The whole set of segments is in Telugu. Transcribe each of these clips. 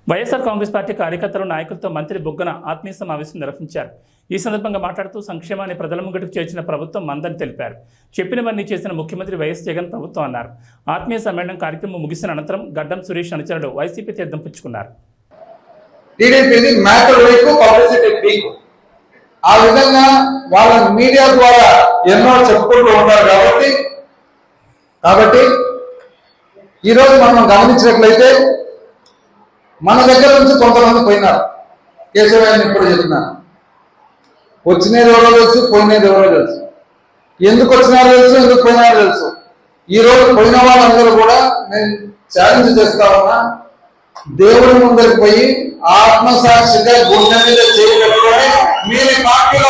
వైఎస్ఆర్ కాంగ్రెస్ పార్టీ కార్యకర్తలు నాయకులతో మంత్రి బుగ్గన ఆత్మీయ సమావేశం నిర్వహించారు. ఈ సందర్భంగా మాట్లాడుతూ సంక్షేమాన్ని ప్రజల ముంగటికి చేర్చిన ప్రభుత్వం మందని తెలిపారు. చెప్పినవన్నీ చేసిన ముఖ్యమంత్రి వైఎస్ జగన్ ప్రభుత్వం అన్నారు. ఆత్మీయ సమ్మేళనం కార్యక్రమం ముగిసిన అనంతరం గడ్డం సురేష్ అనుచరుడు వైసీపీ తీర్థం పుచ్చుకున్నారు. ఆ విధంగా వాళ్ళ మీడియా ద్వారా ఎన్నో చెప్పుకుంటూ ఉంటారు కాబట్టి ఈరోజు మనం గమనించినట్లయితే మన దగ్గర నుంచి కొంతమంది పోయినారు. కేశవాన్ని ఇప్పుడు చెప్తున్నాను, వచ్చినది ఎవరో తెలుసు, పోయినది ఎవరో తెలుసు, ఎందుకు వచ్చినారో తెలుసు, ఎందుకు పోయినారో తెలుసు. ఈరోజు పోయిన వాళ్ళందరూ కూడా నేను ఛాలెంజ్ చేస్తా ఉన్నా, దేవుడి ముందరికి పోయి ఆత్మసాక్షిగా గుండె మీద చేయబెట్టుకొని మీరు పార్టీలో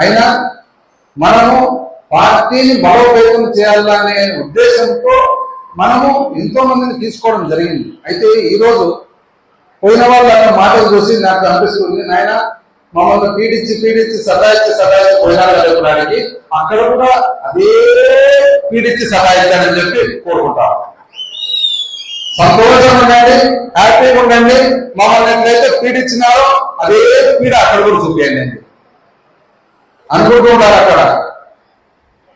అయినా మనము పార్టీని బలోపేతం చేయాలనే ఉద్దేశంతో మనము ఎంతో మందిని తీసుకోవడం జరిగింది. అయితే ఈరోజు పోయిన వాళ్ళ మాటలు చూసి నాకు అనిపిస్తుంది, నాయన మమ్మల్ని పీడించి సతాయించి పోయినారు చెప్పడానికి అక్కడ కూడా అదే పీడించి సతాయించాలని చెప్పి కోరుకుంటాం. సంతోషంగా ఉండండి, హ్యాపీగా ఉండండి. మమ్మల్ని ఎట్లయితే పీడించినారో అదే పీడ అక్కడ కూడా చూపించండి అనుకుంటూ ఉంటారు. అక్కడ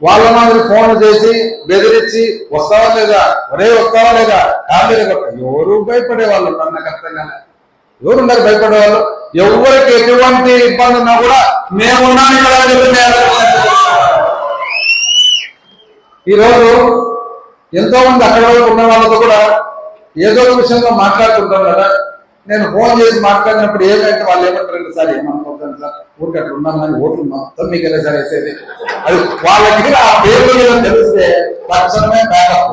వాళ్ళ మాదిరి ఫోన్లు చేసి బెదిరించి వస్తావా లేదా, వస్తావా లేదా, ఎవరు భయపడే వాళ్ళు కర్తవ్యంగానే ఎవరు ఉన్నారు భయపడే వాళ్ళు. ఎవరికి ఎటువంటి ఇబ్బంది ఉన్నా కూడా మేమున్నాం ఇక్కడ. ఈరోజు ఎంతో మంది అక్కడ ఉన్న వాళ్ళతో కూడా ఏదో ఒక విషయంలో మాట్లాడుతుంటారు కదా. నేను ఫోన్ చేసి మాట్లాడినప్పుడు ఏమంటే వాళ్ళు ఏమంటారంటే, సార్ ఏమనుకోతాను సార్, ఊరికి అట్లా ఉన్నాం కానీ ఓట్లు మొత్తం మీకు వెళ్ళే సార్ వేసేది. అది వాళ్ళకి ఆ పేరు తెలిస్తే తక్షణమే బ్యాకప్,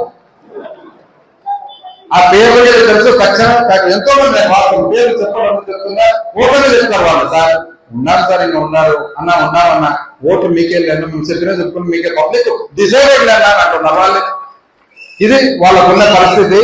ఆ పేరు తెలుసు తక్షణమే బ్యాకప్. ఎంతో మంది వాళ్ళ పేరు చెప్పడం చెప్తున్నా ఓట్లనే చెప్తారు వాళ్ళు. సార్ ఉన్నారు సార్, ఇంకా ఉన్నారు ఉన్నామన్నా ఓటు మీకెళ్ళి అన్న మేము చెప్పినా చెప్పుకుని మీకే పబ్లిక్ డిసైడెడ్ అన్నా అంటున్నారు వాళ్ళు. ఇది వాళ్ళకున్న పరిస్థితి.